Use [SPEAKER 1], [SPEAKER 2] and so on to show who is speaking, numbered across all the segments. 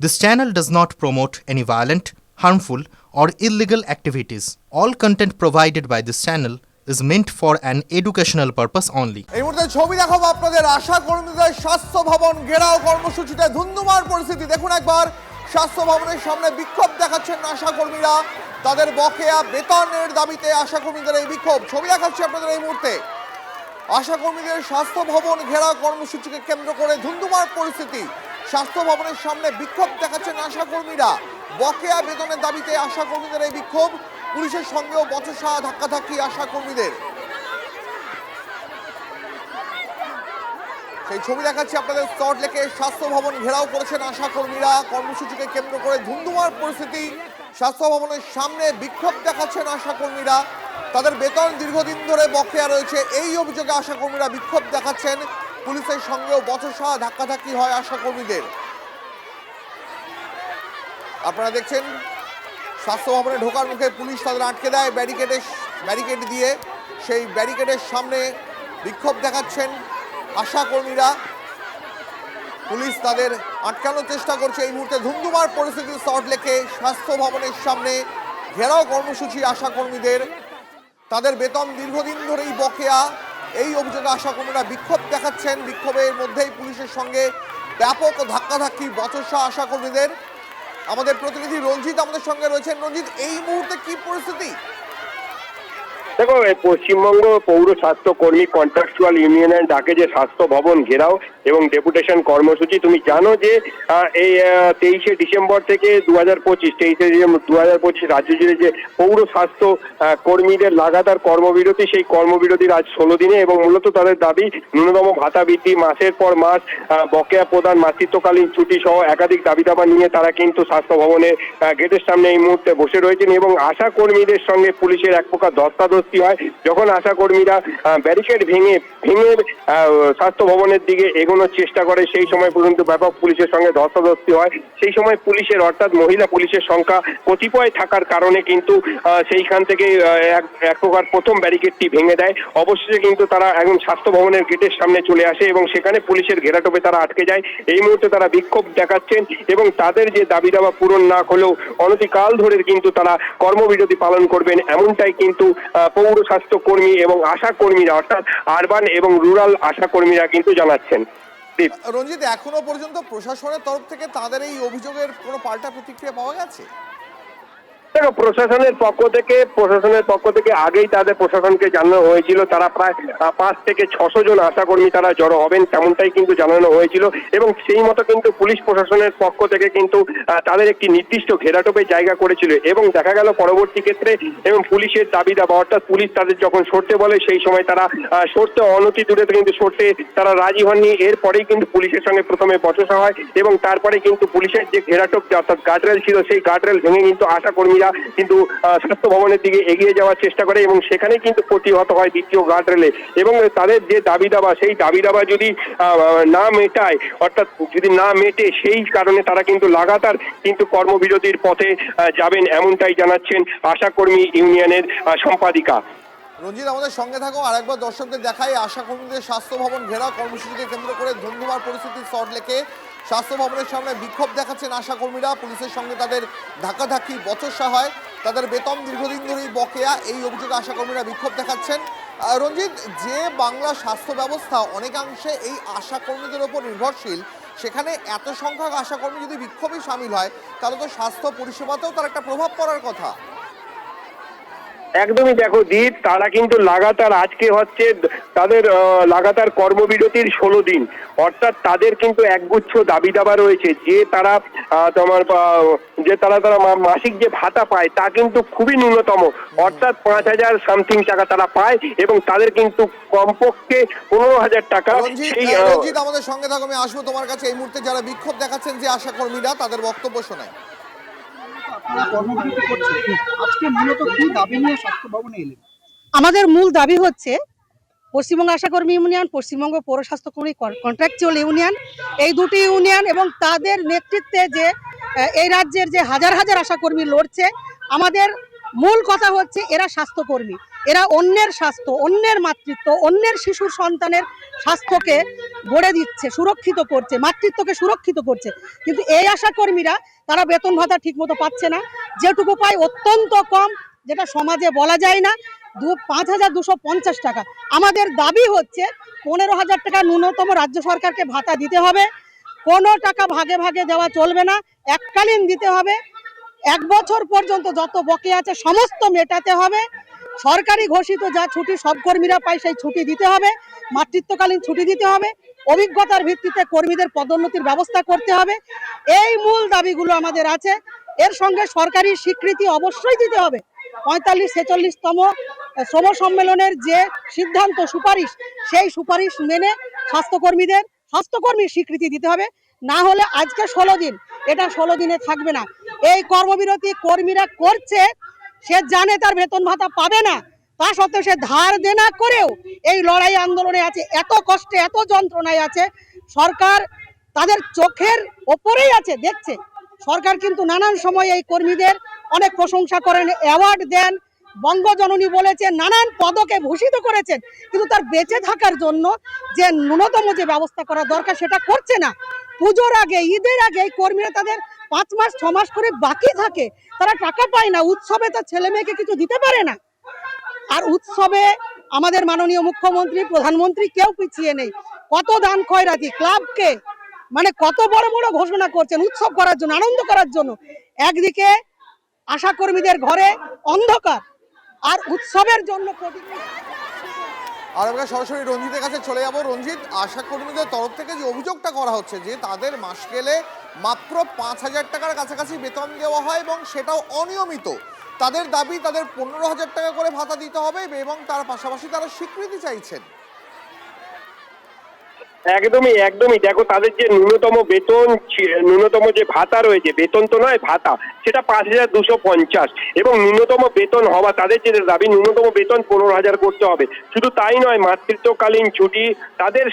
[SPEAKER 1] This channel does not promote any violent, harmful, or illegal activities. All content provided by this channel is meant for an educational purpose only.
[SPEAKER 2] এই মুহূর্তে ছবি দেখাবো আপনাদের আশা কর্মীদের স্বাস্থ্য ভবন ঘেরাও কর্মসূচিতে ধুন্ধুমার পরিস্থিতি। দেখুন একবার, স্বাস্থ্য ভবনের সামনে বিক্ষোভ দেখাচ্ছেন আশা কর্মীরা। তাদের বকেয়া বেতনের দাবিতে আশা কর্মীদের এই বিক্ষোভ। ছবি দেখাচ্ছি আপনাদের এই মুহূর্তে। আশা কর্মীদের স্বাস্থ্য ভবন ঘেরাও কর্মসূচিকে কেন্দ্র করে ধুন্ধুমার পরিস্থিতি। স্বাস্থ্য ভবনের সামনে বিক্ষোভ দেখাচ্ছেন আশা কর্মীরা। বকেয়া বেতনের দাবিতে আশা কর্মীদের এই বিক্ষোভ। পুলিশের সঙ্গেও বচসা ধাক্কাধাক্কি আশা কর্মীদের। সেই ছবি দেখাচ্ছি আপনাদের। সল্টলেকে স্বাস্থ্য ভবন ঘেরাও করেছেন আশা কর্মীরা। কর্মসূচিকে কেন্দ্র করে ধুন্ধুমার পরিস্থিতি। স্বাস্থ্য ভবনের সামনে বিক্ষোভ দেখাচ্ছেন আশা কর্মীরা। তাদের বেতন দীর্ঘদিন ধরে বকেয়া রয়েছে, এই অভিযোগে আশা কর্মীরা বিক্ষোভ দেখাচ্ছেন। পুলিশের সঙ্গেও বচসা ধাক্কাধাক্কি হয় আশা কর্মীদের। আপনারা দেখছেন স্বাস্থ্য ভবনে ঢোকার মুখে পুলিশ তাদের আটকে দেয় ব্যারিকেড দিয়ে। সেই ব্যারিকেডের সামনে বিক্ষোভ দেখাচ্ছেন আশা কর্মীরা। পুলিশ তাদের আটকানোর চেষ্টা করছে। এই মুহূর্তে ধুন্ধুমার পরিস্থিতি সল্টলেকে স্বাস্থ্য ভবনের সামনে ঘেরাও কর্মসূচি আশা কর্মীদের। তাদের বেতন দীর্ঘদিন ধরেই বকেয়া, এই অভিযোগে আশা কর্মীরা বিক্ষোভ দেখাচ্ছেন। বিক্ষোভের মধ্যেই পুলিশের সঙ্গে ব্যাপক ধাক্কাধাক্কি বচসা আশা কর্মীদের। আমাদের প্রতিনিধি রঞ্জিত আমাদের সঙ্গে রয়েছেন। রঞ্জিত, এই মুহূর্তে কি পরিস্থিতি?
[SPEAKER 3] দেখো, পশ্চিমবঙ্গ পৌর স্বাস্থ্য কর্মী কন্ট্রাকচুয়াল ইউনিয়নের ডাকে যে স্বাস্থ্য ভবন ঘেরাও এবং ডেপুটেশন কর্মসূচি, তুমি জানো যে এই 23শে ডিসেম্বর থেকে 2025 রাজ্য জুড়ে যে পৌর স্বাস্থ্য কর্মীদের লাগাতার কর্মবিরতি, সেই কর্মবিরতির আজ 16 দিনে। এবং মূলত তাদের দাবি ন্যূনতম ভাতা বৃদ্ধি, মাসের পর মাস বকেয়া প্রদান, মাতৃত্বকালীন ছুটি সহ একাধিক দাবি দাবা নিয়ে তারা কিন্তু স্বাস্থ্য ভবনের গেটের সামনে এই মুহূর্তে বসে রয়েছেন। এবং আশা কর্মীদের সঙ্গে পুলিশের এক প্রকার ধস্তাধস্তি হয়। যখন আশা কর্মীরা ব্যারিকেড ভেঙে স্বাস্থ্য ভবনের দিকে এগোনোর চেষ্টা করে, সেই সময় পর্যন্ত ব্যাপক পুলিশের সঙ্গে ধস্তাধস্তি হয়। সেই সময় পুলিশের, অর্থাৎ মহিলা পুলিশের সংখ্যা কতিপয় থাকার কারণে কিন্তু সেইখান থেকে এক প্রকার প্রথম ব্যারিকেডটি ভেঙে দেয়। অবশেষে কিন্তু তারা একদম স্বাস্থ্য ভবনের গেটের সামনে চলে আসে এবং সেখানে পুলিশের ঘেরাটোপে তারা আটকে যায়। এই মুহূর্তে তারা বিক্ষোভ দেখাচ্ছেন এবং তাদের যে দাবি দাবা পূরণ না হলেও অনতিকাল ধরে কিন্তু তারা কর্মবিরতি পালন করবেন, এমনটাই কিন্তু পৌর স্বাস্থ্য কর্মী এবং আশা কর্মীরা, অর্থাৎ আরবান এবং রুরাল আশা কর্মীরা কিন্তু জানাচ্ছেন।
[SPEAKER 2] রঞ্জিত, এখনো পর্যন্ত প্রশাসনের তরফ থেকে তাদের এই অভিযোগের কোনো পাল্টা প্রতিক্রিয়া পাওয়া গেছে?
[SPEAKER 3] দেখো, প্রশাসনের পক্ষ থেকে আগেই তাদের প্রশাসনকে জানানো হয়েছিল তারা প্রায় 5 থেকে 600 জন আশাকর্মী তারা জড়ো হবেন, তেমনটাই কিন্তু জানানো হয়েছিল। এবং সেই মতো কিন্তু পুলিশ প্রশাসনের পক্ষ থেকে কিন্তু তাদের একটি নির্দিষ্ট ঘেরাটোপে জায়গা করেছিল। এবং দেখা গেল পরবর্তী ক্ষেত্রে এবং পুলিশের দাবি দাবা, অর্থাৎ পুলিশ তাদের যখন সরতে বলে সেই সময় তারা সরতে অনতি দূরে কিন্তু সরতে তারা রাজি হননি। এরপরেই কিন্তু পুলিশের সঙ্গে প্রথমে বচসা হয় এবং তারপরে কিন্তু পুলিশের যে ঘেরাটোপ, অর্থাৎ গার্ডরেল ছিল, সেই গার্ডরেল ভেঙে কিন্তু আশা কর্মীরা কিন্তু স্বাস্থ্য ভবনের দিকে এগিয়ে যাওয়ার চেষ্টা করে এবং সেখানে কিন্তু প্রতিহত হয় দ্বিতীয় গার্ডরেলে। এবং তাদের যে দাবি দাবা, সেই দাবি দাবা যদি না মেটায়, অর্থাৎ যদি না মেটে, সেই কারণে তারা কিন্তু লাগাতার কিন্তু কর্মবিরতির পথে যাবেন, এমনটাই জানাচ্ছেন আশা কর্মী ইউনিয়নের সম্পাদিকা।
[SPEAKER 2] রঞ্জিত, আমাদের সঙ্গে থাকো। আর একবার দর্শকদের দেখাই আশা কর্মীদের স্বাস্থ্য ভবন ঘেরাও কর্মসূচিকে কেন্দ্র করে ধুন্ধুমার পরিস্থিতি সল্টলেকে। স্বাস্থ্য ভবনের সামনে বিক্ষোভ দেখাচ্ছেন আশা কর্মীরা। পুলিশের সঙ্গে তাদের ধাক্কাধাক্কি বচসা হয়। তাদের বেতন দীর্ঘদিন ধরেই বকেয়া, এই অভিযোগে আশা কর্মীরা বিক্ষোভ দেখাচ্ছেন। রঞ্জিত, যে বাংলা স্বাস্থ্য ব্যবস্থা অনেকাংশে এই আশা কর্মীদের ওপর নির্ভরশীল, সেখানে এত সংখ্যক আশা কর্মী যদি বিক্ষোভে সামিল হয়, তাহলে তো স্বাস্থ্য পরিষেবাতেও তার একটা প্রভাব পড়ার কথা।
[SPEAKER 3] একদমই। দেখো দীপ, তারা কিন্তু লাগাতার, আজকে হচ্ছে তাদের লাগাতার কর্মবিরতির 16 দিন, অর্থাৎ তাদের কিন্তু একগুচ্ছ দাবি দাবা রয়েছে। যে তারা তারা মাসিক যে ভাতা পায় তা কিন্তু খুবই ন্যূনতম, অর্থাৎ 5000 সামথিং টাকা তারা পায় এবং তাদের কিন্তু কমপক্ষে 15,000 টাকা।
[SPEAKER 2] রঞ্জিত, আমাদের সঙ্গে থাকো, আমি আসবো তোমার কাছে। এই মুহূর্তে যারা বিক্ষোভ দেখাচ্ছেন যে আশা কর্মীরা, তাদের বক্তব্য শোনায়।
[SPEAKER 4] আমাদের মূল দাবি হচ্ছে পশ্চিমবঙ্গ আশাকর্মী ইউনিয়ন, পশ্চিমবঙ্গ পৌর স্বাস্থ্যকর্মী কন্ট্রাকচুয়াল ইউনিয়ন, এই দুটি ইউনিয়ন এবং তাদের নেতৃত্বে যে এই রাজ্যের যে হাজার হাজার আশাকর্মী লড়ছে। আমাদের মূল কথা হচ্ছে এরা স্বাস্থ্যকর্মী, এরা অন্যের স্বাস্থ্য, অন্যের মাতৃত্ব, অন্যের শিশুর সন্তানের স্বাস্থ্যকে গড়ে দিচ্ছে, সুরক্ষিত করছে, মাতৃত্বকে সুরক্ষিত করছে। কিন্তু এই আশাকর্মীরা তারা বেতন ভাতা ঠিকমতো পাচ্ছে না, যেটুকু পায় অত্যন্ত কম, যেটা সমাজে বলা যায় না। 5,250 টাকা। আমাদের দাবি হচ্ছে 15,000 টাকা ন্যূনতম রাজ্য সরকারকে ভাতা দিতে হবে। কোনো টাকা ভাগে ভাগে দেওয়া চলবে না, এককালীন দিতে হবে। 1 বছর পর্যন্ত যত বকেয়া আছে সমস্ত মেটাতে হবে। সরকারি ঘোষিত যা ছুটি সব কর্মীরা পায় সেই ছুটি দিতে হবে, মাতৃত্বকালীন ছুটি দিতে হবে, অভিজ্ঞতার ভিত্তিতে কর্মীদের পদোন্নতির ব্যবস্থা করতে হবে। এই মূল দাবিগুলো আমাদের আছে। এর সঙ্গে সরকারি স্বীকৃতি অবশ্যই দিতে হবে। 45-46তম শ্রম সম্মেলনের যে সিদ্ধান্ত সুপারিশ, সেই সুপারিশ মেনে স্বাস্থ্যকর্মীর স্বীকৃতি দিতে হবে। না হলে আজকে 16 দিন, এটা 16 দিনে থাকবে না। এই কর্মবিরতি কর্মীরা করছে, সে জানে তার বেতন ভাতা পাবে না, তা সত্ত্বেও সে ধার দেনা করেও এই লড়াই আন্দোলনে আছে, এত কষ্টে এত যন্ত্রণায় আছে। সরকার তাদের চোখের ওপরেই আছে, দেখছে। সরকার কিন্তু নানান সময় এই কর্মীদের অনেক প্রশংসা করেন, অ্যাওয়ার্ড দেন, বঙ্গজননী বলেছেন, নানান পদকে ভূষিত করেছেন, কিন্তু তার বেঁচে থাকার জন্য যে ন্যূনতম যে ব্যবস্থা করা দরকার সেটা করছে না। পুজোর আগে, ঈদের আগে এই কর্মীরা তাদের 5 মাস 6 মাস করে বাকি থাকে, তারা টাকা পায় না। উৎসবে তার ছেলে মেয়েকে কিছু দিতে পারে না। আর উৎসবে আমাদের মাননীয় মুখ্যমন্ত্রী, প্রধানমন্ত্রী কেউ পিছিয়ে নেই। কত দান খয়রাতি ক্লাবকে, মানে কত বড় বড় ঘোষণা করছেন উৎসব করার জন্য, আনন্দ করার জন্য। একদিকে আশাকর্মীদের ঘরে অন্ধকার, আর উৎসবের জন্য
[SPEAKER 2] আর আমরা সরাসরি রঞ্জিতের কাছে চলে যাব। রঞ্জিত, আশা কর্মীদের তরফ থেকে যে অভিযোগটা করা হচ্ছে যে তাদের মাস গেলে মাত্র 5,000 টাকার কাছাকাছি বেতন দেওয়া হয় এবং সেটাও অনিয়মিত। তাদের দাবি তাদের 15,000 টাকা করে ভাতা দিতে হবে এবং তার পাশাপাশি তারা স্বীকৃতি চাইছেন।
[SPEAKER 3] একদমই একদমই, দেখো তাদের যে ন্যূনতম বেতন, ন্যূনতম যে ভাতা রয়েছে, বেতন তো নয় ভাতা, সেটা 5,250 এবং ন্যূনতম বেতন হওয়া, তাদের যে দাবি ন্যূনতম বেতন 15,000 করতে হবে। শুধু তাই নয়, মাতৃত্বকালীন ছুটি, তাদের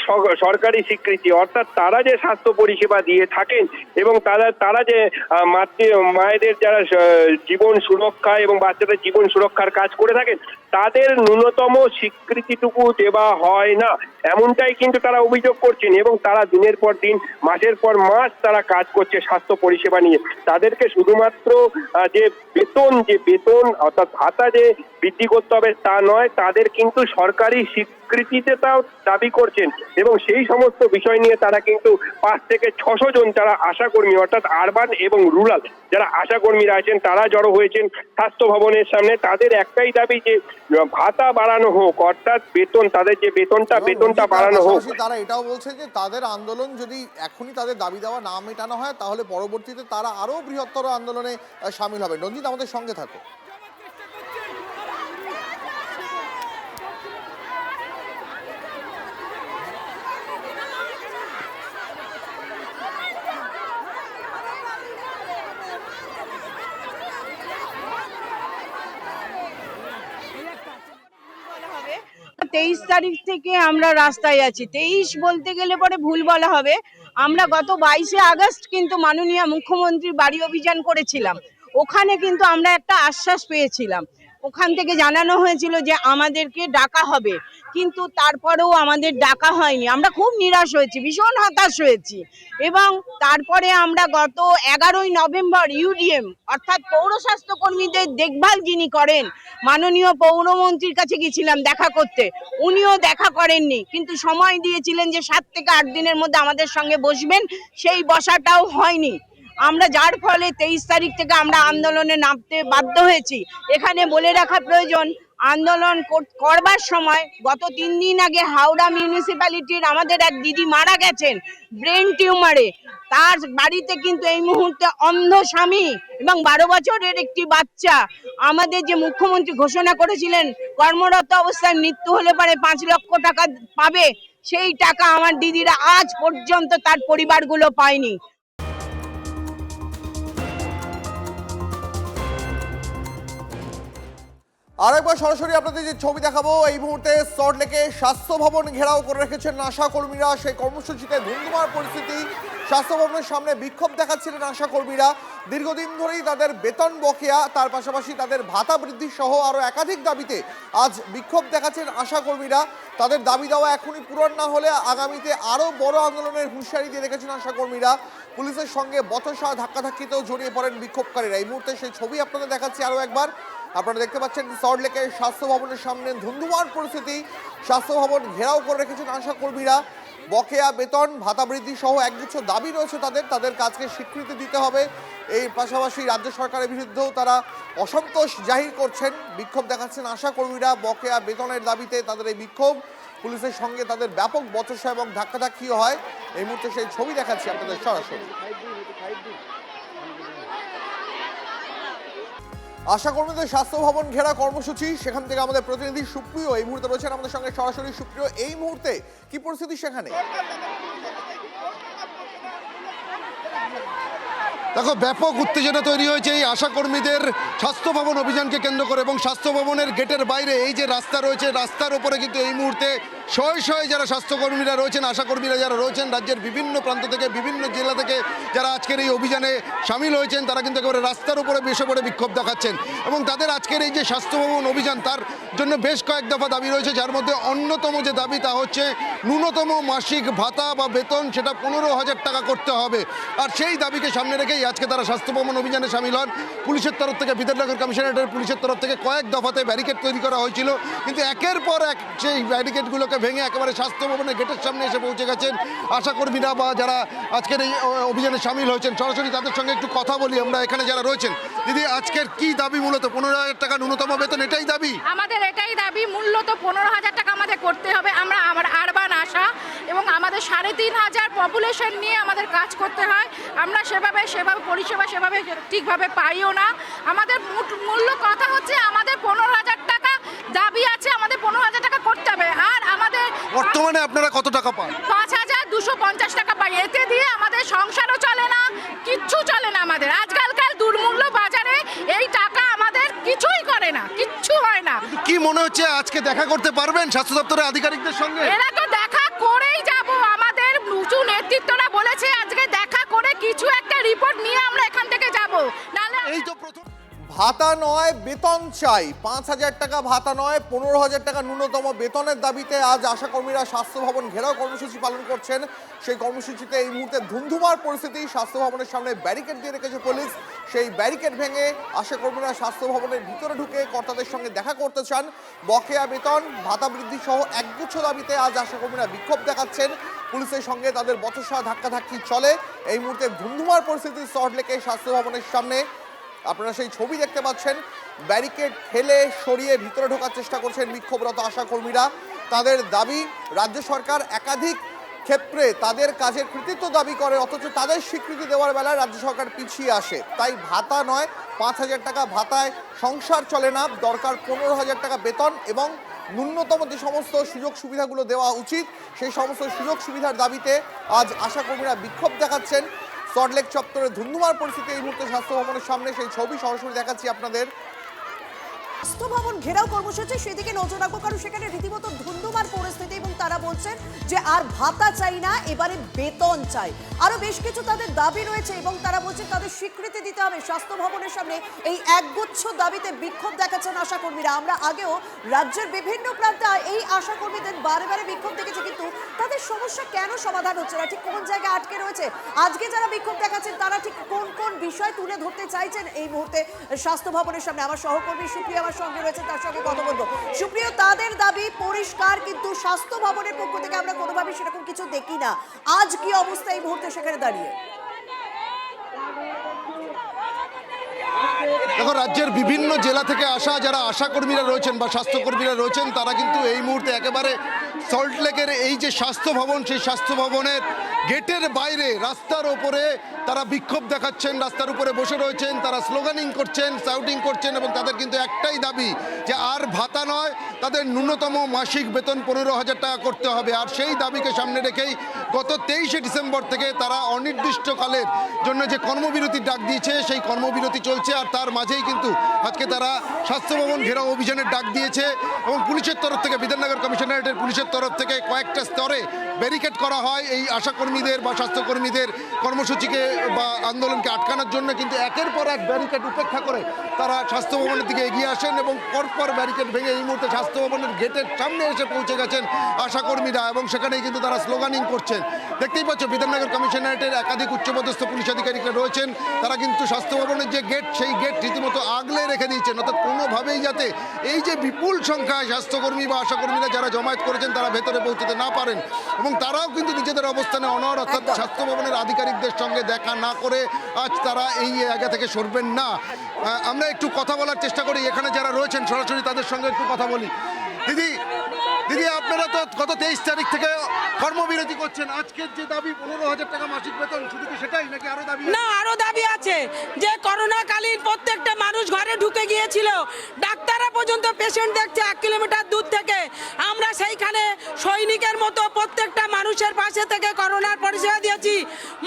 [SPEAKER 3] সরকারি স্বীকৃতি, অর্থাৎ তারা যে স্বাস্থ্য পরিষেবা দিয়ে থাকেন এবং তারা যে মায়েদের যারা জীবন সুরক্ষা এবং বাচ্চাদের জীবন সুরক্ষার কাজ করে থাকেন, তাদের ন্যূনতম স্বীকৃতিটুকু দেওয়া হয় না, এমনটাই কিন্তু তারা অভিযোগ করছেন। এবং তারা দিনের পর দিন, মাসের পর মাস তারা কাজ করছে স্বাস্থ্য পরিষেবা নিয়ে। তাদেরকে শুধুমাত্র যে বেতন অর্থাৎ ভাতা যে বৃদ্ধি করতে হবে তা নয়, তাদের কিন্তু সরকারি স্বীকৃতিতে তাও দাবি করছেন। এবং সেই সমস্ত বিষয় নিয়ে তারা কিন্তু 5 থেকে 600 জন যারা আশাকর্মী, অর্থাৎ আরবান এবং রুরাল যারা আশাকর্মীরা আছেন, তারা জড়ো হয়েছেন স্বাস্থ্য ভবনের সামনে। তাদের একটাই দাবি যে ভাতা বাড়ানো হোক, অর্থাৎ বেতন, তাদের যে বেতনটা বাড়ানো হোক।
[SPEAKER 2] তারা এটাও বলছে যে তাদের আন্দোলন যদি এখনই তাদের দাবি দেওয়া না মেটানো হয়, তাহলে পরবর্তীতে তারা আরো বৃহত্তর আন্দোলনে সামিল হবে। রঞ্জিত, আমাদের সঙ্গে থাকো।
[SPEAKER 5] হবে 23 তারিখ থেকে আমরা রাস্তায় আছি। 23 বলতে গেলে পরে ভুল বলা হবে। আমরা গত 22শে আগস্ট কিন্তু মাননীয় মুখ্যমন্ত্রী বাড়ি অভিযান করেছিলাম। ওখানে কিন্তু আমরা একটা আশ্বাস পেয়েছিলাম, ওখান থেকে জানানো হয়েছিল যে আমাদেরকে ডাকা হবে, কিন্তু তারপরেও আমাদের ডাকা হয়নি। আমরা খুব নিরাশ হয়েছি, ভীষণ হতাশ হয়েছি। এবং তারপরে আমরা গত 11ই নভেম্বর ইউডিএম অর্থাৎ পৌর স্বাস্থ্য কর্মীদের দেখভাল যিনি করেন, মাননীয় পৌরমন্ত্রীর কাছে গিয়েছিলাম দেখা করতে। উনিও দেখা করেননি, কিন্তু সময় দিয়েছিলেন যে 7 থেকে 8 দিনের মধ্যে আমাদের সঙ্গে বসবেন, সেই বসাটাও হয়নি। আমরা যার ফলে 23 তারিখ থেকে আমরা আন্দোলনে নামতে বাধ্য হয়েছি। এখানে বলে রাখা প্রয়োজন, আন্দোলন করবার সময় গত 3 দিন আগে হাওড়া মিউনিসিপ্যালিটির আমাদের এক দিদি মারা গেছেন ব্রেন টিউমারে। তার বাড়িতে কিন্তু এই মুহূর্তে অন্ধ স্বামী এবং 12 বছরের একটি বাচ্চা। আমাদের যে মুখ্যমন্ত্রী ঘোষণা করেছিলেন কর্মরত অবস্থায় মৃত্যু হলে পরে 5 লক্ষ টাকা পাবে, সেই টাকা আমার দিদিরা আজ পর্যন্ত তার পরিবারগুলো পায়নি।
[SPEAKER 2] আরেকবার সরাসরি আপনাদের যে ছবি দেখাবো, এই মুহূর্তে সল্টলেকে স্বাস্থ্য ভবন ঘেরাও করে রেখেছেন আশা কর্মীরা। সেই কর্মসূচিতে ধুমধুমার পরিস্থিতি, স্বাস্থ্য ভবনের সামনে বিক্ষোভ দেখাচ্ছিলেন আশা কর্মীরা। দীর্ঘদিন ধরেই তাদের বেতন বকেয়া, তার পাশাপাশি তাদের ভাতা বৃদ্ধি সহ আরও একাধিক দাবিতে আজ বিক্ষোভ দেখাচ্ছেন আশাকর্মীরা। তাদের দাবি দেওয়া এখনই পূরণ না হলে আগামীতে আরও বড় আন্দোলনের হুঁশিয়ারি দিয়ে রেখেছেন আশাকর্মীরা। পুলিশের সঙ্গে বচসা ধাক্কাধাক্কিতেও জড়িয়ে পড়েন বিক্ষোভকারীরা। এই মুহূর্তে সেই ছবি আপনাদের দেখাচ্ছি আরও একবার। আপনারা দেখতে পাচ্ছেন সল্টলেকের স্বাস্থ্য ভবনের সামনে ধুন্ধুমার পরিস্থিতি। স্বাস্থ্য ভবন ঘেরাও করে রেখেছেন আশাকর্মীরা। বকেয়া বেতন, ভাতা বৃদ্ধি সহ একগুচ্ছ দাবি রয়েছে তাদের কাজকে স্বীকৃতি দিতে হবে। এই পাশাপাশি রাজ্য সরকারের বিরুদ্ধেও তারা অসন্তোষ জাহির করছেন, বিক্ষোভ দেখাচ্ছেন আশাকর্মীরা। বকেয়া বেতনের দাবিতে তাদের এই বিক্ষোভ, পুলিশের সঙ্গে তাদের ব্যাপক বচসা এবং ধাক্কাধাক্কিও হয়। এই মুহূর্তে সেই ছবি দেখাচ্ছি আপনাদের সরাসরি। আশাকর্মীদের স্বাস্থ্য ভবন ঘেরা কর্মসূচি, সেখান থেকে আমাদের প্রতিনিধি সুপ্রিয় এই মুহূর্তে রয়েছেন আমাদের সঙ্গে সরাসরি। সুপ্রিয়, এই মুহূর্তে কি পরিস্থিতি সেখানে?
[SPEAKER 6] দেখো, ব্যাপক উত্তেজনা তৈরি হয়েছে এই আশাকর্মীদের স্বাস্থ্য ভবন অভিযানকে কেন্দ্র করে, এবং স্বাস্থ্য ভবনের গেটের বাইরে এই যে রাস্তা রয়েছে, রাস্তার ওপরে কিন্তু এই মুহূর্তে শয়ে শয়ে যারা স্বাস্থ্যকর্মীরা রয়েছেন, আশাকর্মীরা যারা রয়েছেন, রাজ্যের বিভিন্ন প্রান্ত থেকে, বিভিন্ন জেলা থেকে যারা আজকের এই অভিযানে সামিল হয়েছেন, তারা কিন্তু একেবারে রাস্তার উপরে বসে পড়ে বিক্ষোভ দেখাচ্ছেন। এবং তাদের আজকের এই যে স্বাস্থ্য ভবন অভিযান, তার জন্য বেশ কয়েক দফা দাবি রয়েছে, যার মধ্যে অন্যতম যে দাবি তা হচ্ছে ন্যূনতম মাসিক ভাতা বা বেতন সেটা 15,000 টাকা করতে হবে। আর সেই দাবিকে সামনে রেখেই আজকে তারা স্বাস্থ্য ভবন অভিযানে সামিল হন। পুলিশের তরফ থেকে, বিধাননগর কমিশনারেটের পুলিশের তরফ থেকে কয়েক দফাতে ব্যারিকেড তৈরি করা হয়েছিল, কিন্তু একের পর এক সেই ব্যারিকেডগুলোকে ভেঙে একেবারে স্বাস্থ্য ভবনের গেটের সামনে এসে পৌঁছে গেছেন আশাকর্মীরা বা যারা আজকের এই অভিযানে সামিল হয়েছেন। সরাসরি তাদের সঙ্গে একটু কথা বলি আমরা, এখানে যারা রয়েছেন। দিদি, আজকের কি দাবি? মূলত 15,000 টাকা ন্যূনতম বেতন, এটাই দাবি
[SPEAKER 7] আমাদের, এটাই দাবি। মূলত 15,000 টাকা আমাদের করতে হবে। আমরা আমার আরবান আশা এবং আমাদের 3,500 পপুলেশন নিয়ে আমাদের কাজ করতে হয়। আমরা সেভাবে পরিষেবা সেভাবে ঠিকভাবে পাইও না। আমাদের মূল্য কথা হচ্ছে আমাদের 15,000 টাকা দাবি আছে, আমাদের 15,000 টাকা করতে হবে। আর আমাদের
[SPEAKER 6] বর্তমানে আপনারা কত টাকা পান?
[SPEAKER 7] 5,250 টাকা পাই। এতে দিয়ে আমাদের সংসারও চলে না, কিচ্ছু চলে না আমাদের। আজকালকার দুর্মূল্য বাজারে এই টাকা আমাদের কিছুই করে না, কিচ্ছু হয় না।
[SPEAKER 6] কি মনে হচ্ছে আজকে দেখা করতে পারবেন স্বাস্থ্য দপ্তরের আধিকারিকদের সঙ্গে?
[SPEAKER 7] এরা তো দেখা করেই যাব। আমাদের উঁচু নেতৃত্বরা বলেছে আজকে দেখা করে কিছু একটা রিপোর্ট নিয়ে আমরা এখান থেকে যাব। নাহলে
[SPEAKER 6] এই তো প্রথম
[SPEAKER 2] ভাতা নয়, বেতন চাই। 5,000 টাকা ভাতা নয়, 15,000 টাকা ন্যূনতম বেতনের দাবিতে আজ আশাকর্মীরা স্বাস্থ্য ভবন ঘেরাও কর্মসূচি পালন করছেন। সেই কর্মসূচিতে এই মুহূর্তে ধুন্ধুমার পরিস্থিতি। স্বাস্থ্য ভবনের সামনে ব্যারিকেড দিয়ে রেখেছে পুলিশ। সেই ব্যারিকেড ভেঙে আশাকর্মীরা স্বাস্থ্য ভবনের ভিতরে ঢুকে কর্তাদের সঙ্গে দেখা করতে চান। বকেয়া বেতন, ভাতা বৃদ্ধি সহ একগুচ্ছ দাবিতে আজ আশাকর্মীরা বিক্ষোভ দেখাচ্ছেন। পুলিশের সঙ্গে তাদের বচসা ধাক্কাধাক্কি চলে। এই মুহূর্তে ধুন্ধুমার পরিস্থিতি সল্টলেকে স্বাস্থ্য ভবনের সামনে। আপনারা সেই ছবি দেখতে পাচ্ছেন। ব্যারিকেড ঠেলে সরিয়ে ভিতরে ঢোকার চেষ্টা করছেন বিক্ষোভরত আশাকর্মীরা। তাদের দাবি, রাজ্য সরকার একাধিক ক্ষেত্রে তাদের কাজের কৃতিত্ব দাবি করে, অথচ তাদের স্বীকৃতি দেওয়ার বেলায় রাজ্য সরকার পিছিয়ে আসে। তাই ভাতা নয়, 5,000 টাকা ভাতায় সংসার চলে না, দরকার 15,000 টাকা বেতন এবং ন্যূনতম যে সমস্ত সুযোগ সুবিধাগুলো দেওয়া উচিত সেই সমস্ত সুযোগ সুবিধার দাবিতে আজ আশাকর্মীরা বিক্ষোভ দেখাচ্ছেন। সল্টলেক চত্বরে ধুন্ধুমার পরিস্থিতি এই মুহূর্তে স্বাস্থ্য ভবনের সামনে। সেই ছবি সরাসরি দেখাচ্ছি আপনাদের।
[SPEAKER 8] স্বাস্থ্য ভবন ঘেরাও কর্মসূচি, সেদিকে নজর রাখবো, কারণ সেখানে রীতিমতো ধুন্ধুমার পরিস্থিতি এবং তারা বলছেন যে আর ভাতা চাই না, এবারে বেতন চাই। আরো বেশ কিছু তাদের দাবি রয়েছে এবং তারা বলছেন তাদের স্বীকৃতি দিতে হবে। স্বাস্থ্য ভবনের সামনে এই একগুচ্ছ দাবিতে বিক্ষোভ দেখাচ্ছেন আশাকর্মীরা। আমরা আগেও রাজ্যের বিভিন্ন প্রান্তে এই আশাকর্মীদের বারে বারে বিক্ষোভ দেখেছি, কিন্তু তাদের সমস্যা কেন সমাধান হচ্ছে না, ঠিক কোন জায়গায় আটকে রয়েছে। আজকে যারা বিক্ষোভ দেখাচ্ছেন তারা ঠিক কোন কোন বিষয় তুলে ধরতে চাইছেন এই মুহূর্তে স্বাস্থ্য ভবনের সামনে। আমার সহকর্মী সুপ্রিয়া আমার সঙ্গে রয়েছে, তার সঙ্গে কথা বলবো। সুপ্রিয়, তাদের দাবি পরিষ্কার, কিন্তু স্বাস্থ্য ভবনের পক্ষ থেকে আমরা কোনোভাবে সেরকম কিছু দেখি না। আজ কি অবস্থা এই মুহূর্তে সেখানে দাঁড়িয়ে?
[SPEAKER 6] দেখো, রাজ্যের বিভিন্ন জেলা থেকে আসা যারা আশাকর্মীরা রয়েছেন বা স্বাস্থ্যকর্মীরা রয়েছেন, তারা কিন্তু এই মুহূর্তে একেবারে সল্টলেকের এই যে স্বাস্থ্য ভবন, সেই স্বাস্থ্য ভবনের গেটের বাইরে রাস্তার ওপরে তারা বিক্ষোভ দেখাচ্ছেন, রাস্তার উপরে বসে রয়েছেন, তারা স্লোগানিং করছেন, শাউটিং করছেন, এবং তাদের কিন্তু একটাই দাবি যে আর ভাতা নয়, তাদের ন্যূনতম মাসিক বেতন 15,000 টাকা করতে হবে। আর সেই দাবিকে সামনে রেখেই গত 23শে ডিসেম্বর থেকে তারা অনির্দিষ্টকালের জন্য যে কর্মবিরতির ডাক দিয়েছে, সেই কর্মবিরতি চলছে। আর তার মাঝেই কিন্তু আজকে তারা স্বাস্থ্য ভবন ঘেরাও অভিযানের ডাক দিয়েছে এবং পুলিশের তরফ থেকে, বিধাননগর কমিশনারেটের পুলিশের তরফ থেকে কয়েকটা স্তরে ব্যারিকেড করা হয় এই আশাকর্মীদের বা স্বাস্থ্যকর্মীদের কর্মসূচিকে বা আন্দোলনকে আটকানোর জন্য কিন্তু একের পর এক ব্যারিকেড উপেক্ষা করে তারা স্বাস্থ্য ভবনের দিকে এগিয়ে আসেন এবং পরপর ব্যারিকেড ভেঙে এই মুহূর্তে স্বাস্থ্য ভবনের গেটের সামনে এসে পৌঁছে গেছেন আশাকর্মীরা এবং সেখানেই কিন্তু তারা স্লোগানিং করছেন। দেখতেই পাচ্ছ বিধাননগর কমিশনারেটের একাধিক উচ্চপদস্থ পুলিশ আধিকারিকরা রয়েছেন, তারা কিন্তু স্বাস্থ্য ভবনের যে গেট সেই গেট রীতিমতো আগলে রেখে দিয়েছেন, অর্থাৎ কোনোভাবেই যাতে এই যে বিপুল সংখ্যায় স্বাস্থ্যকর্মী বা আশাকর্মীরা যারা জমায়েত করেছেন তারা ভেতরে পৌঁছতে না পারেন এবং তারাও কিন্তু নিজেদের অবস্থানে অনড়, অর্থাৎ স্বাস্থ্য ভবনের আধিকারিকদের সঙ্গে দেখা না করে আজ তারা এই জায়গা থেকে সরবেন না। আমরা একটু কথা বলার চেষ্টা করি, এখানে যারা রয়েছেন সরাসরি তাদের সঙ্গে একটু কথা বলি। দিদি দিদি আপনারা তো গত 23 তারিখ থেকে কর্মবিরতি করছেন, আজকের যে দাবি 15,000 টাকা মাসিক বেতন, শুধু কি সেটাই নাকি আরো দাবি?
[SPEAKER 9] না, আরো দাবি আছে যে করোনাকালীন প্রত্যেকটা মানুষ ঘরে ঢুকে গিয়েছিল, ডাক্তাররা পর্যন্ত পেশেন্ট দেখছে 1 কিলোমিটার দূর থেকে। আমরা সেইখানে সৈনিকের মতো প্রত্যেকটা মানুষের পাশে থেকে করোনার পরিষেবা দিয়েছি।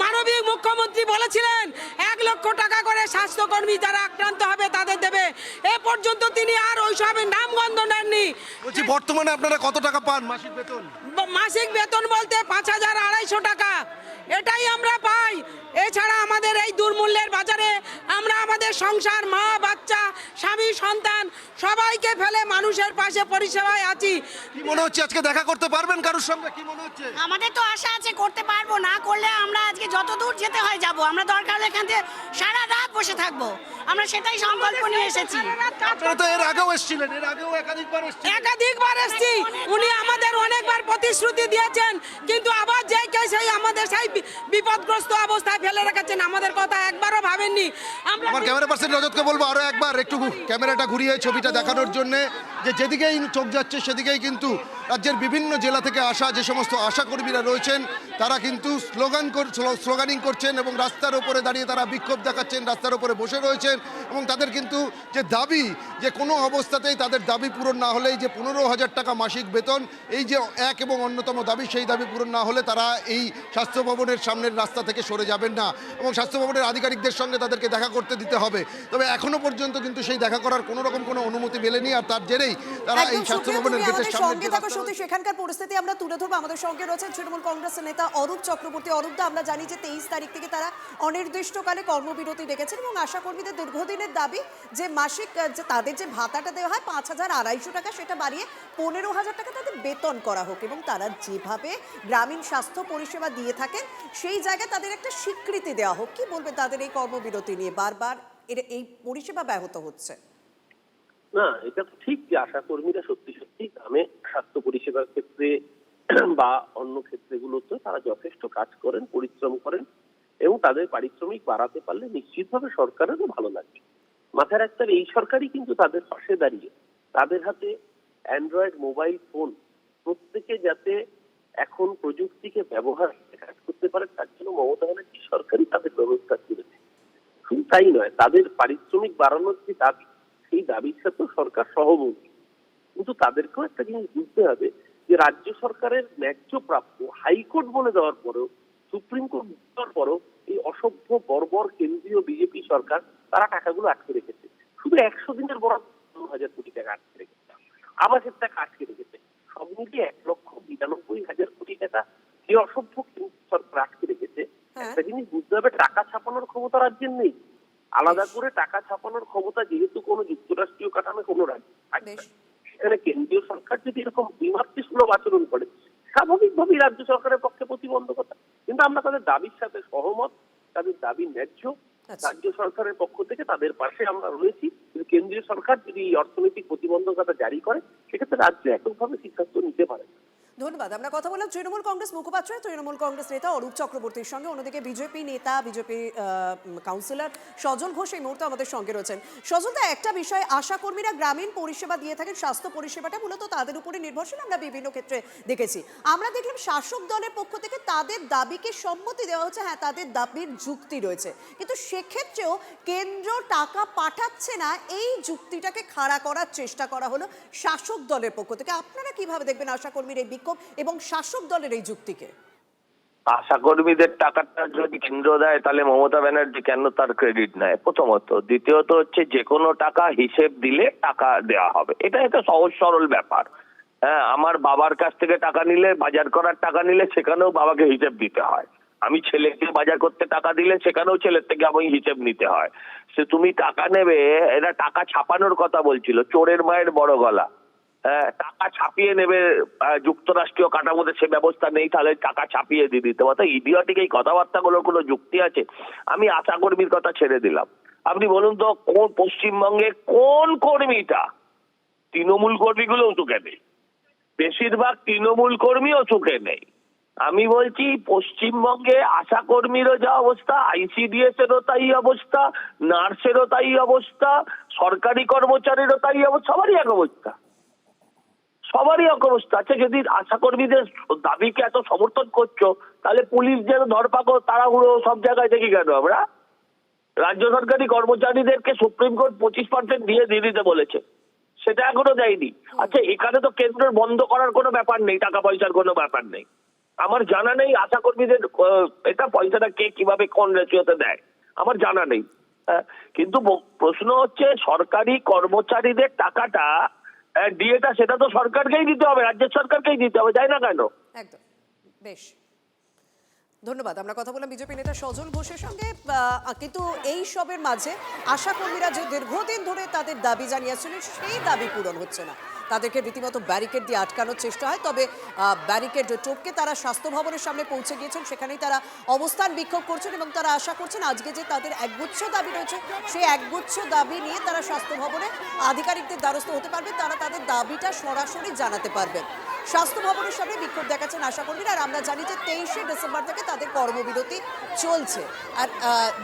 [SPEAKER 9] মাননীয় মুখ্যমন্ত্রী বলেছিলেন 1 লক্ষ টাকা করে স্বাস্থ্যকর্মী যারা আক্রান্ত হবে তাদের দেবে। এ পর্যন্ত তিনি আর ওইসবের নামগন্ধ নেননি।
[SPEAKER 6] বলছি বর্তমানে আপনারা কত টাকা পান মাসিক বেতন?
[SPEAKER 9] মাসিক বেতন বলতে 5,250 টাকা এটাই আমরা পাই। এছাড়া আমাদের এই দুর্মূল্যের বাজারে আমরা আমাদের সংসার, মা, বাচ্চা, স্বামী, সন্তান সবাইকে ফেলে মানুষের পাশে পরিষেবায় আছি।
[SPEAKER 6] কি মনে হচ্ছে আজকে দেখা করতে পারবেন কারোর সঙ্গে? কি মনে হচ্ছে?
[SPEAKER 10] আমাদের তো আশা আছে করতে পারবো, না করলে আমরা আজকে যত দূর যেতে হয় যাব। আমরা দরকার হলে এখান থেকে সারা রাত বসে থাকবো, আমরা সেটাই সংকল্প নিয়ে এসেছি।
[SPEAKER 6] আপনারা তো এর আগেও এসেছিলেন, এর আগেও একাধিকবার
[SPEAKER 9] এসেছি। উনি আমাদের অনেকবার প্রতিশ্রুতি দিয়েছেন, কিন্তু আবার যেই কে সেই আমাদের সেই বিপদগ্রস্ত অবস্থায় ফেলে রেখেছেন, আমাদের কথা একবারও ভাবেননি।
[SPEAKER 6] আমার ক্যামেরা পার্সন রজতকে বলবো আরো একবার একটু ক্যামেরাটা ঘুরিয়ে ছবিটা দেখানোর জন্য, যে যেদিকেই চোখ যাচ্ছে সেদিকেই কিন্তু রাজ্যের বিভিন্ন জেলা থেকে আসা যে সমস্ত আশাকর্মীরা রয়েছেন তারা কিন্তু স্লোগানিং করছেন এবং রাস্তার উপরে দাঁড়িয়ে তারা বিক্ষোভ দেখাচ্ছেন, রাস্তার উপরে বসে রয়েছেন এবং তাদের কিন্তু যে দাবি, যে কোনো অবস্থাতেই তাদের দাবি পূরণ না হলেই যে 15,000 টাকা মাসিক বেতন, এই যে এক এবং অন্যতম দাবি, সেই দাবি পূরণ না হলে তারা এই স্বাস্থ্য ভবনের সামনের রাস্তা থেকে সরে যাবেন না এবং স্বাস্থ্য ভবনের আধিকারিকদের সঙ্গে তাদেরকে দেখা করতে দিতে হবে। তবে এখনো পর্যন্ত কিন্তু সেই দেখা করার কোনো রকম কোনো অনুমতি মেলেনি, আর তার জেরেই তারা এই স্বাস্থ্য ভবনের গেটের সামনে।
[SPEAKER 8] সেখানকার পরিস্থিতি আমরা তুলে ধরবো। আমাদের সঙ্গে রয়েছে তৃণমূল কংগ্রেসের নেতা অরূপ চক্রবর্তী। অরূপদা, আমরা জানি যে 23 তারিখ থেকে তারা অনির্দিষ্টকালে কর্মবিরতি ডেকেছেন এবং আশাকর্মীদের দীর্ঘদিনের দাবি যে মাসিক যে তাদের যে ভাতাটা দেওয়া হয় 5,250 টাকা, সেটা বাড়িয়ে 15,000 টাকা তাদের বেতন করা হোক এবং তারা যেভাবে গ্রামীণ স্বাস্থ্য পরিষেবা দিয়ে থাকেন সেই জায়গায় তাদের একটা স্বীকৃতি দেওয়া হোক। কি বলবেন তাদের এই কর্মবিরতি নিয়ে? বারবার এই পরিষেবা ব্যাহত হচ্ছে।
[SPEAKER 11] না, এটা তো ঠিক যে আশাকর্মীরা সত্যি সত্যি গ্রামে স্বাস্থ্য পরিষেবার ক্ষেত্রে বা অন্য ক্ষেত্রগুলোতে তারা যথেষ্ট কাজ করেন, পরিশ্রম করেন এবং তাদের পারিশ্রমিক বাড়াতে পারলে নিশ্চিতভাবে সরকারেরও ভালো লাগবে। মাথায় রাখতে হবে এই সরকারই কিন্তু তাদের পাশে দাঁড়িয়ে তাদের হাতে অ্যান্ড্রয়েড মোবাইল ফোন, প্রত্যেকে যাতে এখন প্রযুক্তিকে ব্যবহার করে কাজ করতে পারে তার জন্য মমতা ব্যানার্জি সরকারই তাদের ব্যবস্থা করেছে। শুধু তাই নয়, তাদের পারিশ্রমিক বাড়ানোর যে দাবি, সেই দাবির সাথেও সরকার সহমত। কিন্তু তাদেরকেও একটা জিনিস বুঝতে হবে যে রাজ্য সরকারের ন্যায্য প্রাপ্য হাইকোর্ট বলে দেওয়ার পরেও, সুপ্রিম কোর্ট দেওয়ার পরেও এই অসভ্য বর্বর কেন্দ্রীয় বিজেপি সরকার তারা টাকাগুলো আটকে রেখেছে। শুধু 100 দিনের বরাদ্দ 2,000 কোটি টাকা আটকে রেখেছে, আবাসের টাকা আটকে রেখেছে, সব মিলিয়ে 1,92,000 কোটি টাকা যে অসভ্য সরকার আটকে রেখেছে। একটা জিনিস বুঝতে হবে, টাকা ছাপানোর ক্ষমতা রাজ্যের নেই। আলাদা করে টাকা ছাপানোর ক্ষমতা যেহেতু কোনো যুক্তরাষ্ট্রীয় কাঠামো কোনো রাজ্য থাকবে, সেখানে কেন্দ্রীয় সরকার যদি এরকম দ্বিমাতৃসুলভ আচরণ করে স্বাভাবিকভাবেই রাজ্য সরকারের পক্ষে প্রতিবন্ধকতা। কিন্তু আমরা তাদের দাবির সাথে সহমত, তাদের দাবি ন্যায্য, রাজ্য সরকারের পক্ষ থেকে তাদের পাশে আমরা রয়েছি। কেন্দ্রীয় সরকার যদি এই অর্থনৈতিক প্রতিবন্ধকতা জারি করে সেক্ষেত্রে রাজ্য এককভাবে সিদ্ধান্ত নিতে পারে।
[SPEAKER 8] ধন্যবাদ। আমরা কথা বললাম তৃণমূল কংগ্রেস মুখপাত্র, তৃণমূল কংগ্রেস নেতা অরূপ চক্রবর্তীর সঙ্গে। অন্যদিকে বিজেপি নেতা, বিজেপি কাউন্সিলর সজল ঘোষ এই মুহূর্তে আমাদের সঙ্গে রয়েছেন। সজলদা, একটা বিষয়, আশাকর্মীরা গ্রামীণ পরিষেবা দিয়ে থাকেন, স্বাস্থ্য পরিষেবাটা মূলত তাদের উপরে নির্ভরশীল, আমরা বিভিন্ন ক্ষেত্রে দেখেছি। আমরা দেখলাম শাসক দলের পক্ষ থেকে তাদের দাবিকে সম্মতি দেওয়া হচ্ছে, হ্যাঁ তাদের দাবির যুক্তি রয়েছে, কিন্তু সেক্ষেত্রেও কেন্দ্র টাকা পাঠাচ্ছে না, এই যুক্তিটাকে খাড়া করার চেষ্টা করা হলো শাসক দলের পক্ষ থেকে। আপনারা কিভাবে দেখবেন আশাকর্মীর এই বিক্ষোভ এবং শাসক দলের এই যুক্তিকে?
[SPEAKER 12] আশাকর্মীদের টাকাটা যদি কেন্দ্র দেয় তাহলে মমতা ব্যানার্জি কেন তার ক্রেডিট নেয়? প্রথমত। দ্বিতীয়ত হচ্ছে যে কোনো টাকা হিসেব দিলে টাকা দেওয়া হবে, এটা একটা সহজ সরল ব্যাপার। হ্যাঁ, আমার বাবার কাছ থেকে টাকা নিলে, বাজার করার টাকা নিলে সেখানেও বাবাকে হিসেব দিতে হয়। আমি ছেলেকে বাজার করতে টাকা দিলে সেখানেও ছেলের থেকে আমি হিসেব নিতে হয়। সে তুমি টাকা নেবে, এরা টাকা ছাপানোর কথা বলছিল, চোরের মায়ের বড় গলা। টাকা ছাপিয়ে নেবে যুক্তরাষ্ট্রীয় কাঠামোতে, সে ব্যবস্থা নেই, তাহলে টাকা ছাপিয়ে দিয়ে দিতে পারতো। ইডিয়টিক এই কথাবার্তাগুলোর কোনো যুক্তি আছে? আমি আশাকর্মীর কথা ছেড়ে দিলাম, আপনি বলুন তো কোন পশ্চিমবঙ্গে কোন কর্মীটা, তৃণমূল কর্মীগুলোও চোখে নেই, বেশিরভাগ তৃণমূল কর্মীও চোখে নেই। আমি বলছি পশ্চিমবঙ্গে আশা কর্মীরও যা অবস্থা, আইসিডিএস এরও তাই অবস্থা, নার্সেরও তাই অবস্থা, সরকারি কর্মচারীরও তাই অবস্থা, সবারই এক অবস্থা, সবারই এক অবস্থা। আচ্ছা, যদি আশা কর্মীদের দাবিকে এত সমর্থন করছো, তাহলে পুলিশ যেন ধরপাকড় তাড়াহুড়ো সব জায়গায় দেখি কেন? আমরা রাজ্য সরকারি কর্মচারীদেরকে সুপ্রিম কোর্ট 25% দিয়ে দিতে বলেছে, সেটা এখনো দেয়নি। আচ্ছা, এখানে তো কেন্দ্রের বন্ধ করার কোনো ব্যাপার নেই, টাকা পয়সার কোনো ব্যাপার নেই। আমার জানা নেই আশা কর্মীদের এটা পয়সাটা কে কিভাবে কোন রেশিওতে দেয়, আমার জানা নেই। কিন্তু প্রশ্ন হচ্ছে সরকারি কর্মচারীদের টাকাটা ডিএটা সেটা তো সরকারকেই দিতে হবে, রাজ্যের সরকারকেই দিতে হবে, তাই না কেন?
[SPEAKER 8] একদম, বেশ ধন্যবাদ। আমরা কথা বললাম বিজেপি নেতা সজল ঘোষের সঙ্গে। কিন্তু এই সবের মাঝে আশা কর্মীরা যে দীর্ঘদিন ধরে তাদের দাবি জানিয়েছিলেন, সেই দাবি পূরণ হচ্ছে না। তাদেরকে রীতিমতো ব্যারিকেড দিয়ে আটকানোর চেষ্টা হয়, তবে ব্যারিকেড টপকে তারা স্বাস্থ্য ভবনের সামনে পৌঁছে গিয়েছেন, সেখানেই তারা অবস্থান বিক্ষোভ করছেন এবং তারা আশা করছেন আজকে যে তাদের একগুচ্ছ দাবি রয়েছে, সেই একগুচ্ছ দাবি নিয়ে তারা স্বাস্থ্য ভবনে আধিকারিকদের দ্বারস্থ হতে পারবে, তারা তাদের দাবিটা সরাসরি জানাতে পারবেন। স্বাস্থ্য ভবনের সামনে বিক্ষোভ দেখাচ্ছেন আশা কর্মীরা। আর আমরা জানি যে 23শে ডিসেম্বর থেকে তাদের কর্মবিরতি চলছে। আর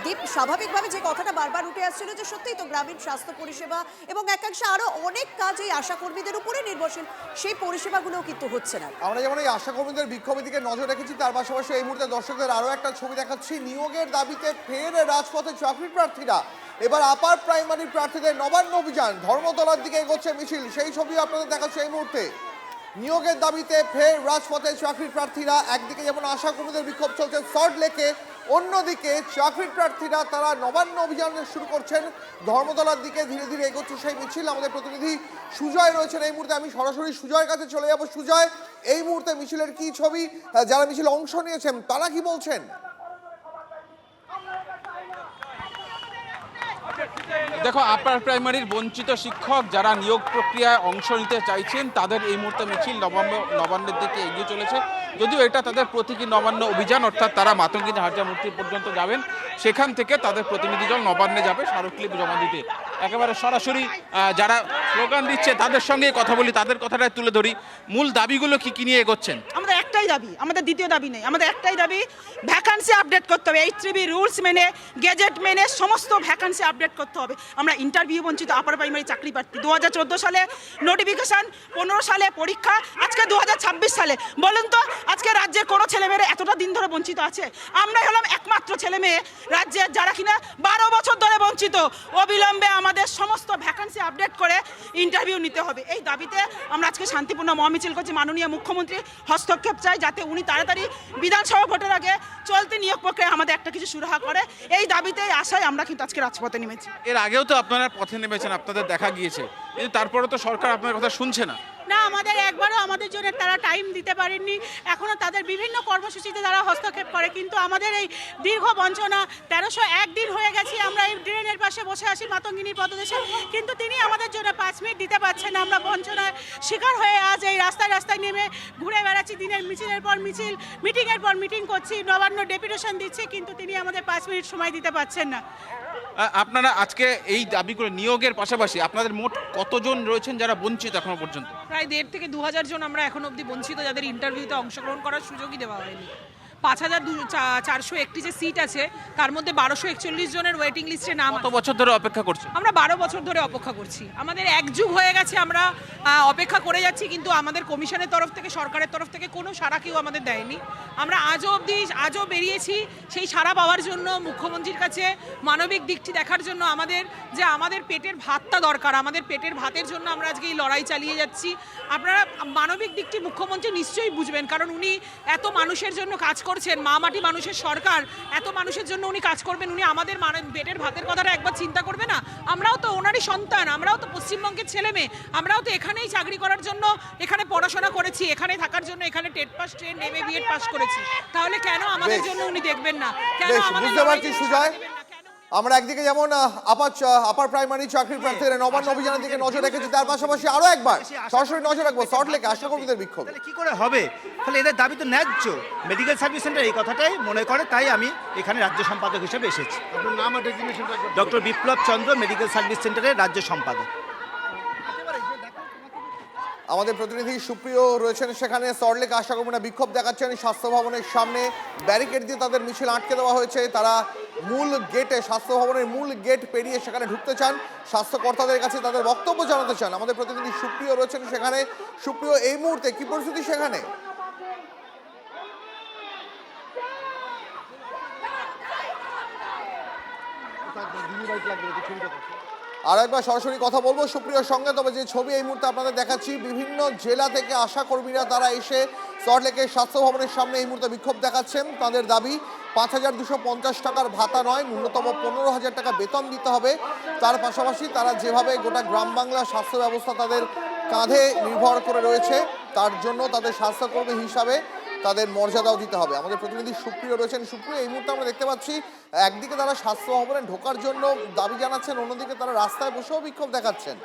[SPEAKER 8] দীপ, স্বাভাবিকভাবে যে কথাটা বারবার উঠে আসছিল যে সত্যিই তো গ্রামীণ স্বাস্থ্য পরিষেবা এবং একাংশে আরো অনেক কাজ এই আশা কর্মীদের উপরে নির্ভরশীল, সেই পরিষেবাগুলোও কিন্তু হচ্ছে না।
[SPEAKER 2] আমরা যেমন এই আশা কর্মীদের বিক্ষোভের দিকে নজর রেখেছি, তার পাশাপাশি এই মুহূর্তে দর্শকদের আরও একটা ছবি দেখাচ্ছি। নিয়োগের দাবিতে ফের রাজপথে চাকরি প্রার্থীরা। এবার আপার প্রাইমারি প্রার্থীদের নবান্ন অভিযান, ধর্মতলার দিকে এগোচ্ছে মিছিল, সেই ছবি আপনাদের দেখাচ্ছে এই মুহূর্তে। নিয়োগের দাবিতে ফের রাজপথে চাকরি প্রার্থীরা। একদিকে যেমন আশা কর্মীদের বিক্ষোভ চলছে সল্ট লেকে, অন্যদিকে চাকরি প্রার্থীরা তারা নবান্ন অভিযান শুরু করছেন ধর্মতলার দিকে। ধীরে ধীরে এগোচ্ছে সেই মিছিল। আমাদের প্রতিনিধি সুজয় রয়েছেন এই মুহূর্তে, আমি সরাসরি সুজয়ের কাছে চলে যাব। সুজয়, এই মুহূর্তে মিছিলের কি ছবি, যারা মিছিলে অংশ নিয়েছেন তারা কি বলছেন?
[SPEAKER 13] দেখো, আপার প্রাইমারির বঞ্চিত শিক্ষক যারা নিয়োগ প্রক্রিয়ায় অংশ নিতে চাইছেন, তাদের এই মুহূর্তে মিছিল নবান্নের দিকে এগিয়ে চলেছে। যদিও এটা তাদের প্রতীকী নবান্ন অভিযান, অর্থাৎ তারা মাতঙ্গিনী হাজরা মূর্তি পর্যন্ত যাবেন, সেখান থেকে তাদের প্রতিনিধি দল নবান্নে যাবে স্মারকলিপি জমা দিতে। একেবারে সরাসরি যারা স্লোগান দিচ্ছে তাদের সঙ্গে কথা বলি, তাদের কথাটা তুলে ধরি। মূল দাবিগুলো কি কি নিয়ে এগোচ্ছেন?
[SPEAKER 9] আমাদের একটাই দাবি, আমাদের দ্বিতীয় দাবি নেই, আমাদের একটাই দাবি, ভ্যাকান্সি আপডেট করতে হবে। H3B রুলস মেনে, গেজেট মেনে সমস্ত ভ্যাকান্সি আপডেট করতে হবে। আমরা ইন্টারভিউ বঞ্চিত আপার প্রাইমারি চাকরি প্রার্থী। 2014 সালে নোটিফিকেশন, 15 সালে পরীক্ষা, আজকে 2026 সালে। বলুন তো আজকে রাজ্যের কোনো ছেলেমেয়েরা এতটা দিন ধরে বঞ্চিত আছে? আমরাই হলাম একমাত্র ছেলেমেয়ে রাজ্যের যারা কিনা 12 বছর ধরে বঞ্চিত। অবিলম্বে আমাদের সমস্ত ভ্যাকান্সি আপডেট করে ইন্টারভিউ নিতে হবে। এই দাবিতে আমরা আজকে শান্তিপূর্ণ মহামিছিল করছি। মাননীয় মুখ্যমন্ত্রী হস্তক্ষেপ চাই, যাতে উনি তাড়াতাড়ি বিধানসভা ভোটের আগে চলতি নিয়োগ প্রক্রিয়া আমাদের একটা কিছু সুরাহা করে। এই দাবিতে আশায় আমরা কিন্তু আজকে রাজপথে নেমেছি।
[SPEAKER 13] এর আগেও তো আপনারা পথে নেমেছেন, আপনাদের দেখা গিয়েছে, কিন্তু তারপরে তো সরকার আপনার কথা শুনছে না।
[SPEAKER 9] না, আমাদের একবারও আমাদের জন্য তারা টাইম দিতে পারেননি। এখনও তাদের বিভিন্ন কর্মসূচিতে তারা হস্তক্ষেপ করে, কিন্তু আমাদের এই দীর্ঘ বঞ্চনা, 1301 দিন হয়ে গেছে আমরা এই ড্রেনের পাশে বসে আছি মাতঙ্গিনীর পদদেশে, কিন্তু তিনি আমাদের জন্য 5 মিনিট দিতে পারছেন না। আমরা বঞ্চনার শিকার হয়ে আজ এই রাস্তায় রাস্তায় নেমে ঘুরে বেড়াচ্ছি, দিনের মিছিলের পর মিছিল, মিটিংয়ের পর মিটিং করছি, নবান্ন ডেপুটেশন দিচ্ছি, কিন্তু তিনি আমাদের 5 মিনিট সময় দিতে পারছেন না।
[SPEAKER 13] আপনারা আজকে এই দাবিগুলো নিয়োগের পাশাপাশি আপনাদের মোট কতজন রয়েছেন যারা বঞ্চিত এখনো পর্যন্ত?
[SPEAKER 9] প্রায় 1,500 থেকে 2,000 জন আমরা এখন অবধি বঞ্চিত, যাদের ইন্টারভিউতে অংশগ্রহণ করার সুযোগই দেওয়া হয়নি। 5,401টি যে সিট আছে তার মধ্যে 1241 জনের ওয়েটিং লিস্টে নাম।
[SPEAKER 13] কত বছর ধরে অপেক্ষা করছেন?
[SPEAKER 9] আমরা 12 বছর ধরে অপেক্ষা করছি। আমাদের এক যুগ হয়ে গেছে আমরা অপেক্ষা করে যাচ্ছি, কিন্তু আমাদের কমিশনের তরফ থেকে, সরকারের তরফ থেকে কোনো সাড়া কেউ আমাদের দেয়নি। আমরা আজও বেরিয়েছি সেই সাড়া পাওয়ার জন্য, মুখ্যমন্ত্রীর কাছে মানবিক দিকটি দেখার জন্য। আমাদের পেটের ভাতটা দরকার, আমাদের পেটের ভাতের জন্য আমরা আজকে এই লড়াই চালিয়ে যাচ্ছি। আপনারা মানবিক দিকটি মুখ্যমন্ত্রী নিশ্চয়ই বুঝবেন, কারণ উনি এত মানুষের জন্য কাজ করছেন, মা মাটি মানুষের সরকার, এত মানুষের জন্য উনি কাজ করবেন, উনি আমাদের পেটের ভাতের কথাটা একবার চিন্তা করবে না? আমরাও তো ওনারই সন্তান, আমরাও তো পশ্চিমবঙ্গের ছেলে মেয়ে, আমরাও তো এখানেই চাকরি করার জন্য এখানে পড়াশোনা করেছি, এখানে থাকার জন্য এখানে TET pass, train, MA, BEd pass করেছি। তাহলে কেন আমাদের জন্য উনি দেখবেন না? কেন আমাদের
[SPEAKER 2] বুঝতে পারছি সুজয়, আমরা একদিকে যেমন আপার প্রাইমারি চাকরির প্রার্থীরা নবান্ন অভিযানের দিকে নজর রেখেছি, তার পাশাপাশি আরো একবার সরাসরি নজর রাখবো সল্টলেকে আশাকর্মীদের বিক্ষোভ।
[SPEAKER 14] কি করে হবে? তাহলে এদের দাবি তো ন্যায্য। মেডিকেল সার্ভিস সেন্টার এই কথাটাই মনে করে, তাই আমি এখানে রাজ্য সম্পাদক হিসেবে এসেছি।
[SPEAKER 6] আপনার নাম আর ডেজিগনেশনটা একবার
[SPEAKER 14] ডক্টর বিপ্লব চন্দ্র, মেডিকেল সার্ভিস সেন্টারের রাজ্য সম্পাদক।
[SPEAKER 2] আমাদের প্রতিনিধি সুপ্রিয় রয়েছেন সেখানে। সল্টলেক আশাকর্মীরা বিক্ষোভ দেখাচ্ছেন, স্বাস্থ্য ভবনের সামনে ব্যারিকেড দিয়ে তাদের মিছিল আটকে দেওয়া হয়েছে। তারা মূল গেটে, স্বাস্থ্য ভবনের মূল গেট পেরিয়ে সেখানে ঢুকতে চান, স্বাস্থ্যকর্তাদের কাছে তাদের বক্তব্য জানাতে চান। আমাদের প্রতিনিধি সুপ্রিয় রয়েছেন সেখানে। সুপ্রিয়, এই মুহূর্তে কি পরিস্থিতি সেখানে? আর একবার সরাসরি কথা বলবো সুপ্রিয়র সঙ্গে। তবে যে ছবি এই মুহূর্তে আপনাদের দেখাচ্ছি, বিভিন্ন জেলা থেকে আশা কর্মীরা তারা এসে সল্টলেকের স্বাস্থ্য ভবনের সামনে এই মুহূর্তে বিক্ষোভ দেখাচ্ছেন। তাদের দাবি 5,250 টাকার ভাতা নয়, ন্যূনতম 15,000 টাকা বেতন দিতে হবে। তার পাশাপাশি তারা যেভাবে গোটা গ্রাম বাংলার স্বাস্থ্য ব্যবস্থা তাদের কাঁধে নির্ভর করে রয়েছে, তার জন্য তাদের স্বাস্থ্যকর্মী হিসাবে তাদের মর্যাদাও দিতে হবে। আমাদের প্রতিনিধি সুপ্রিয় রয়েছেন। সুপ্রিয়, এই মুহূর্তে আমরা দেখতে পাচ্ছি একদিকে তারা স্বাস্থ্য ভবনে ঢোকার জন্য দাবি জানাচ্ছেন, অন্যদিকে তারা রাস্তায় বসেও বিক্ষোভ দেখাচ্ছেন।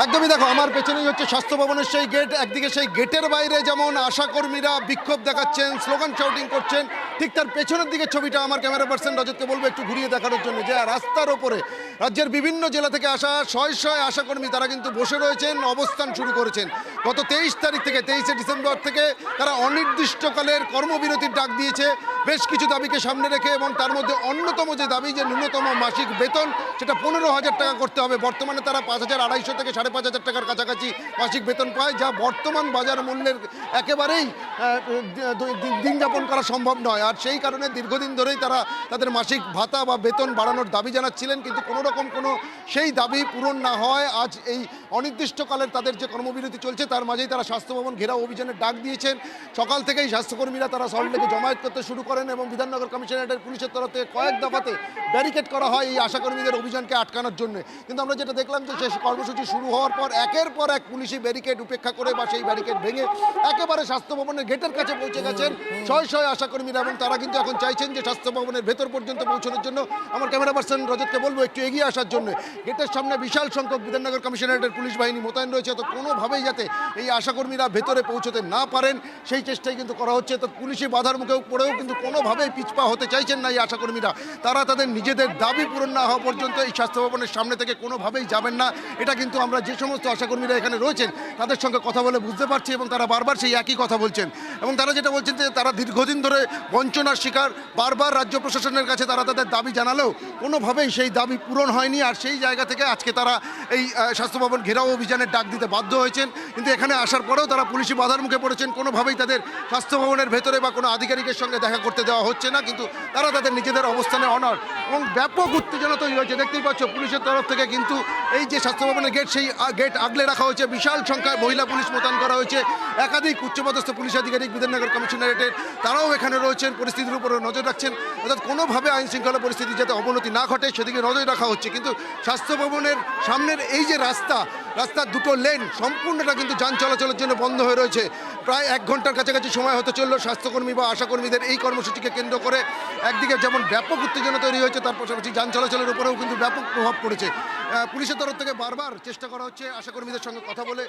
[SPEAKER 6] একদমই দেখো, আমার পেছনেই হচ্ছে স্বাস্থ্য ভবনের সেই গেট। একদিকে সেই গেটের বাইরে যেমন আশাকর্মীরা বিক্ষোভ দেখাচ্ছেন, স্লোগান শাউটিং করছেন, ঠিক তার পেছনের দিকে ছবিটা আমার ক্যামেরা পার্সন রজতকে বলবো একটু ঘুরিয়ে দেখানোর জন্য, যে রাস্তার ওপরে রাজ্যের বিভিন্ন জেলা থেকে আসা শয়ে শয়ে আশাকর্মী তারা কিন্তু বসে রয়েছেন, অবস্থান শুরু করেছেন। গত 23 তারিখ থেকে 23শে ডিসেম্বর থেকে তারা অনির্দিষ্টকালের কর্মবিরতির ডাক দিয়েছে বেশ কিছু দাবিকে সামনে রেখে, এবং তার মধ্যে অন্যতম যে দাবি যে ন্যূনতম মাসিক বেতন সেটা 15,000 টাকা করতে হবে। বর্তমানে তারা 5,250 থেকে 5,500 টাকার কাছাকাছি মাসিক বেতন পায়, যা বর্তমান বাজার মূল্যের একেবারেই দিন যাপন করা সম্ভব নয়। আর সেই কারণে দীর্ঘদিন ধরেই তারা তাদের মাসিক ভাতা বা বেতন বাড়ানোর দাবি জানাচ্ছিলেন, কিন্তু কোনো রকম কোনো সেই দাবি পূরণ না হয় আজ এই অনির্দিষ্টকালের তাদের যে কর্মবিরতি চলছে তার মাঝেই তারা স্বাস্থ্য ভবন ঘেরাও অভিযানের ডাক দিয়েছেন। সকাল থেকেই স্বাস্থ্যকর্মীরা তারা সল্টলেকে জমায়েত করতে শুরু করেন, এবং বিধাননগর কমিশনারেটের পুলিশের তরফ থেকে কয়েক দফাতে ব্যারিকেড করা হয় এই আশাকর্মীদের অভিযানকে আটকানোর জন্য। কিন্তু আমরা যেটা দেখলাম যে শেষ কর্মসূচি শুরু হওয়ার পর একের পর এক পুলিশি ব্যারিকেড উপেক্ষা করে বা সেই ব্যারিকেড ভেঙে একেবারে স্বাস্থ্য ভবনের গেটের কাছে পৌঁছে গেছেন শয়ে শয়ে আশাকর্মীরা, এবং তারা কিন্তু এখন চাইছেন যে স্বাস্থ্য ভবনের ভেতর পর্যন্ত পৌঁছানোর জন্য। আমার ক্যামেরা পার্সন রজতকে বলবো একটু এগিয়ে আসার জন্য। গেটের সামনে বিশাল সংখ্যক বিধাননগর কমিশনারেটের পুলিশ বাহিনী মোতায়েন রয়েছে, তো কোনোভাবেই যাতে এই আশাকর্মীরা ভেতরে পৌঁছতে না পারেন সেই চেষ্টাই কিন্তু করা হচ্ছে। তো পুলিশি বাধার মুখে পড়েও কিন্তু কোনোভাবেই পিছপা হতে চাইছেন না এই আশাকর্মীরা। তারা তাদের নিজেদের দাবি পূরণ না হওয়া পর্যন্ত এই স্বাস্থ্য ভবনের সামনে থেকে কোনোভাবেই যাবেন না। এটা কিন্তু আমরা যে সমস্ত আশাকর্মীরা এখানে রয়েছেন তাদের সঙ্গে কথা বলে বুঝতে পারছি, এবং তারা বারবার সেই একই কথা বলছেন। এবং তারা যেটা বলছেন যে তারা দীর্ঘদিন ধরে বঞ্চনার শিকার, বারবার রাজ্য প্রশাসনের কাছে তারা তাদের দাবি জানালেও কোনোভাবেই সেই দাবি পূরণ হয়নি। আর সেই জায়গা থেকে আজকে তারা এই স্বাস্থ্য ভবন ঘেরাও অভিযানের ডাক দিতে বাধ্য হয়েছেন। কিন্তু এখানে আসার পরেও তারা পুলিশি বাধার মুখে পড়েছেন, কোনোভাবেই তাদের স্বাস্থ্য ভবনের ভেতরে বা কোনো আধিকারিকের সঙ্গে দেখা করতে দেওয়া হচ্ছে না। কিন্তু তারা তাদের নিজেদের অবস্থানে অনড়, এবং ব্যাপক উত্তেজনা তৈরি হয়েছে। দেখতেই পাচ্ছ পুলিশের তরফ থেকে কিন্তু এই যে স্বাস্থ্য ভবনের গেট সেই গেট আগলে রাখা হয়েছে, বিশাল সংখ্যায় মহিলা পুলিশ মোতায়েন করা হয়েছে, একাধিক উচ্চপদস্থ পুলিশ আধিকারিক বিধাননগর কমিশনারেটের তারাও এখানে রয়েছেন, পরিস্থিতির উপরে নজর রাখছেন। অর্থাৎ কোনোভাবে আইন শৃঙ্খলা পরিস্থিতি যাতে অবনতি না ঘটে সেদিকে নজর রাখা হচ্ছে। কিন্তু স্বাস্থ্য ভবনের সামনের এই যে রাস্তার দুটো লেন সম্পূর্ণটা কিন্তু যান চলাচলের জন্য বন্ধ হয়ে রয়েছে। প্রায় 1 ঘন্টার কাছাকাছি সময় হতে চলল স্বাস্থ্যকর্মী বা আশাকর্মীদের এই কর্মসূচিকে কেন্দ্র করে। একদিকে যেমন ব্যাপক উত্তেজনা তৈরি হয়েছে, তার পাশাপাশি যান চলাচলের উপরেও কিন্তু ব্যাপক প্রভাব পড়েছে। পুলিশের তরফ থেকে বারবার চেষ্টা করা হচ্ছে আশাকর্মীদের সঙ্গে কথা বলে